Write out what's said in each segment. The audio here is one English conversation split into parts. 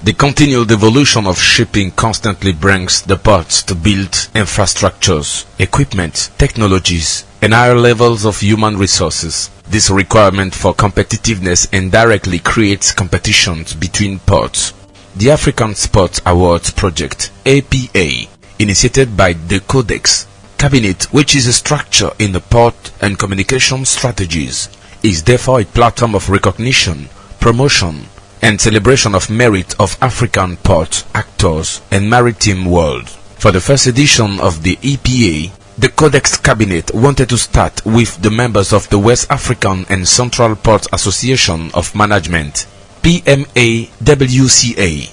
The continual evolution of shipping constantly brings the ports to build infrastructures, equipment, technologies, and higher levels of human resources. This requirement for competitiveness indirectly creates competitions between ports. The African Port Awards Project, APA, initiated by the CODEX Cabinet, which is a structure in the port and communication strategies, is therefore a platform of recognition, promotion, and celebration of merit of African port actors and maritime world. For the first edition of the EPA, the CODEX Cabinet wanted to start with the members of the West African and Central Port Association of Management, PMAWCA,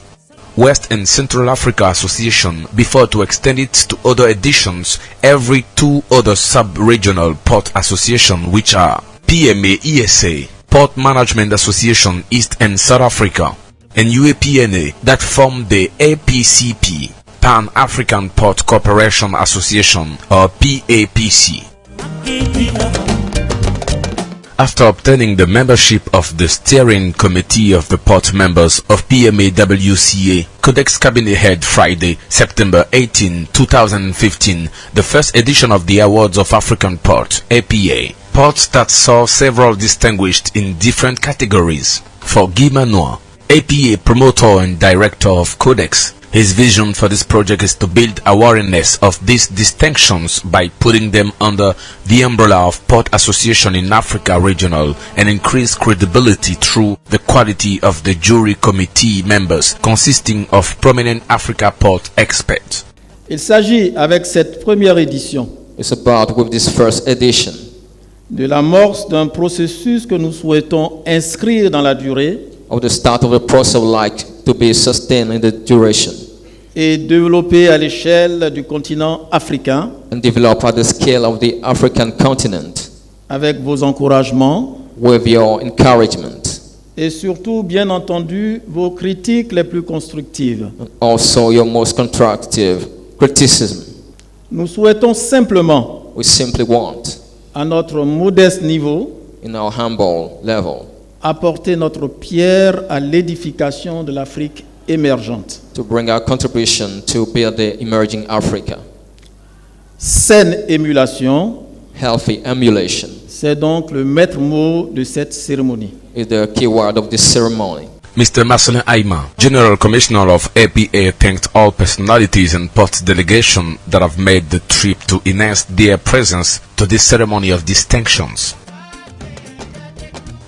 West and Central Africa Association, before to extend it to other editions every 2 other sub-regional port associations, which are PMA-ESA, Port Management Association East and South Africa, and UAPNA, that form the APCP, Pan-African Port Cooperation Association, or PAPC. After obtaining the membership of the steering committee of the port members of PMAWCA, CODEX Cabinet held Friday, September 18, 2015, the first edition of the Awards of African Port, APA. Ports that saw several distinguished in different categories. For Guy Manoir, APA promoter and director of CODEX, his vision for this project is to build awareness of these distinctions by putting them under the umbrella of Port Association in Africa Regional and increase credibility through the quality of the jury committee members consisting of prominent Africa port experts. Il s'agit avec cette première édition It's about with this first edition de l'amorce d'un processus que nous souhaitons inscrire dans la durée of the start of a process of like to be sustained in the duration et développer à l'échelle du continent africain and develop at the scale of the African continent avec vos encouragements with your encouragement et surtout, bien entendu, vos critiques les plus constructives. and also your most constructive criticism. Nous souhaitons simplement, We simply want, à notre modeste niveau, in our humble level, apporter notre pierre à l'édification de l'Afrique émergente. to bring our contribution to build the emerging Africa. Saine émulation, Healthy emulation c'est donc le maître mot de cette cérémonie. is the key word of this ceremony. Mr. Marcelin Aima, General Commissioner of APA, thanked all personalities and port delegation that have made the trip to enhance their presence to this ceremony of distinctions.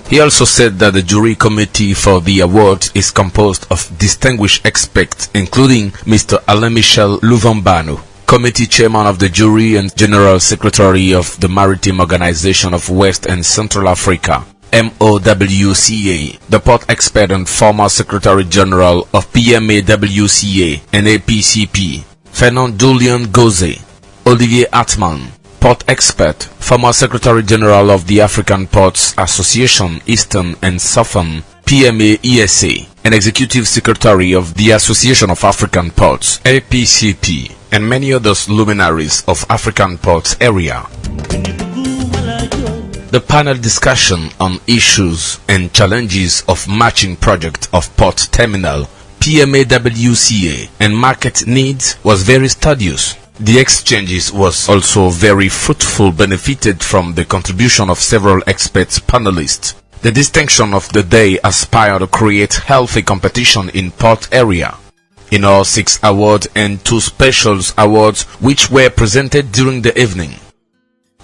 He also said that the jury committee for the award is composed of distinguished experts, including Mr. Alain-Michel Louvambano, Committee Chairman of the Jury and General Secretary of the Maritime Organization of West and Central Africa, MOWCA, the port expert and former Secretary General of PMAWCA and APCP, Fernand Julian Gauzet, Olivier Atman, port expert, former Secretary General of the African Ports Association Eastern and Southern, PMA-ESA, and Executive Secretary of the Association of African Ports, APCP, and many others luminaries of African ports area. The panel discussion on issues and challenges of matching project of port terminal, PMAWCA, and market needs was very studious. The exchanges was also very fruitful, benefited from the contribution of several experts panelists. The distinction of the day aspired to create healthy competition in port area. In all 6 awards and 2 special awards which were presented during the evening.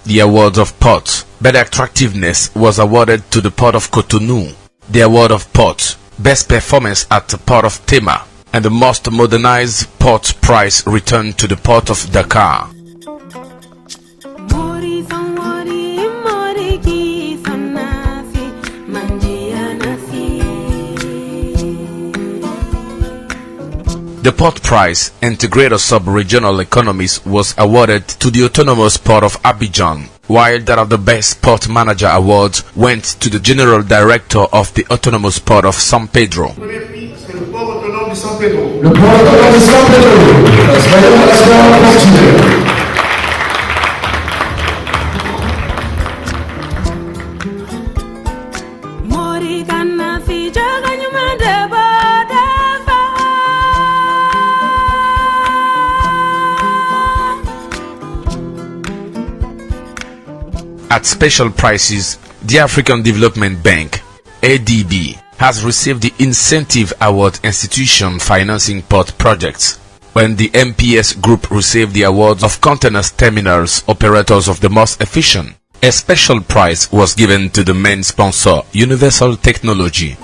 The Award of Port, Better Attractiveness, was awarded to the Port of Cotonou. The Award of Port, Best Performance at the Port of Tema, and the Most Modernized Port prize returned to the Port of Dakar. The Port Prize, Integrated Sub-Regional Economies, was awarded to the Autonomous Port of Abidjan, while that of the Best Port Manager Award went to the General Director of the Autonomous Port of San Pedro. Le port autonome de San Pedro. Le port autonome de San Pedro. At special prices, the African Development Bank, ADB, has received the Incentive Award Institution financing port projects, when the MPS Group received the awards of containers terminals operators of the most efficient. A special prize was given to the main sponsor, Universal Technology.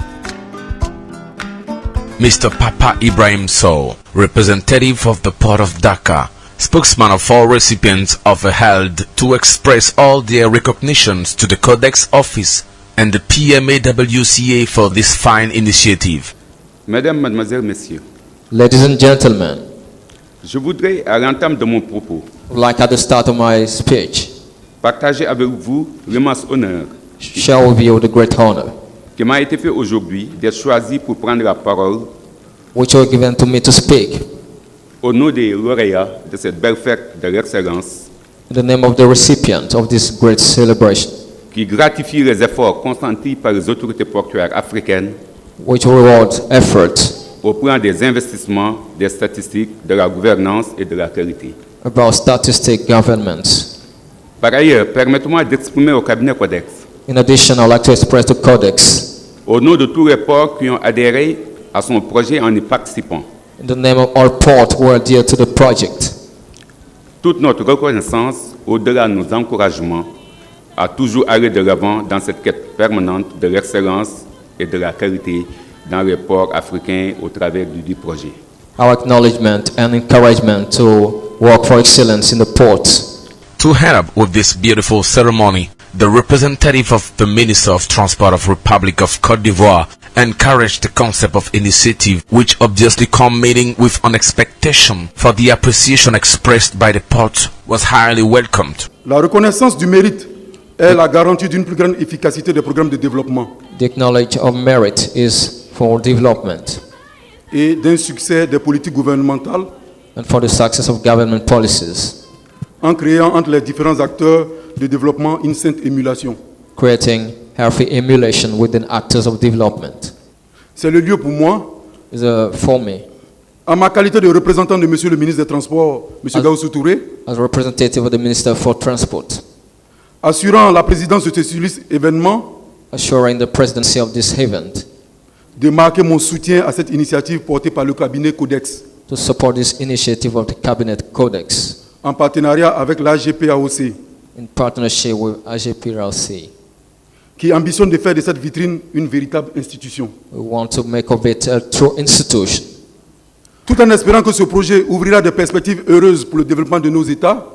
Mr. Papa Ibrahim Sow, representative of the Port of Dakar, spokesman of all recipients of a held to express all their recognitions to the CODEX office and the PMAWCA for this fine initiative. Mesdames, Mademoiselles, Messieurs, Ladies and gentlemen, je voudrais, à l'entame de mon propos, like at the start of my speech, partager avec vous l'immense honneur share with you the great honor qui m'a été fait aujourd'hui d'être choisi pour prendre la parole which was given to me to speak au nom des lauréats de cette belle fête de l'excellence in the name of the recipient of this great celebration, qui gratifie les efforts consentis par les autorités portuaires africaines which rewards effort au plan des investissements, des statistiques, de la gouvernance et de la qualité. about statistic governments. Par ailleurs, permettez-moi d'exprimer au cabinet CODEX, In addition, I'd like to express the CODEX au nom de tous les ports qui ont adhéré à son projet en y participant, in the name of all port who are dear to the project, toute notre reconnaissance au-delà de nos encouragements à toujours aller de l'avant dans cette quête permanente de l'excellence et de la qualité dans les ports africains au travers du projet. our acknowledgement and encouragement to work for excellence in the ports. To head up with this beautiful ceremony, the representative of the Minister of Transport of Republic of Côte d'Ivoire encouraged the concept of initiative, which obviously come meeting with an expectation for the appreciation expressed by the port was highly welcomed. La reconnaissance du mérite est la garantie d'une plus grande efficacité des programmes de développement The knowledge of merit is for development et d'un succès des politiques gouvernementales and for the success of government policies, en créant entre les différents acteurs de développement une sainte émulation. creating healthy emulation within actors of development. C'est le lieu pour moi, Is for me, en ma qualité de représentant de Monsieur le ministre des Transports, M. Gaoussou Touré, as representative of the Minister for Transport, assurant la présidence de ce illustre événement, assuring the presidency of this event de marquer mon soutien à cette initiative portée par le cabinet CODEX, to support this initiative of the Cabinet Codex en partenariat avec l'AGPAOC, in partnership with AGPRLC. qui ambitionne de faire de cette vitrine une véritable institution. We want to make of it a true institution, Tout en espérant que ce projet ouvrira des perspectives heureuses pour le développement de nos États,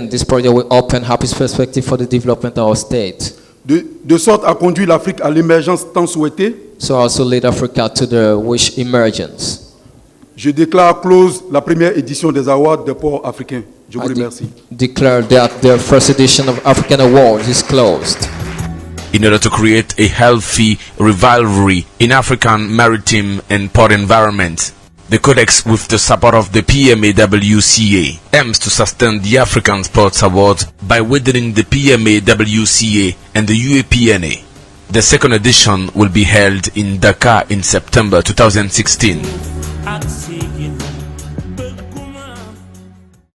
this project will open happy perspective for the development of our state, de sorte à conduire l'Afrique à l'émergence tant souhaitée. so also lead Africa to the wish emergence. Je déclare close la première édition des Awards des ports africains. Je vous remercie. Declare that the first edition of African Awards is closed. In order to create a healthy rivalry in African maritime and port environment, the Codex, with the support of the PMAWCA, aims to sustain the African Sports Awards by widening the PMAWCA and the UAPNA. The second edition will be held in Dakar in September 2016.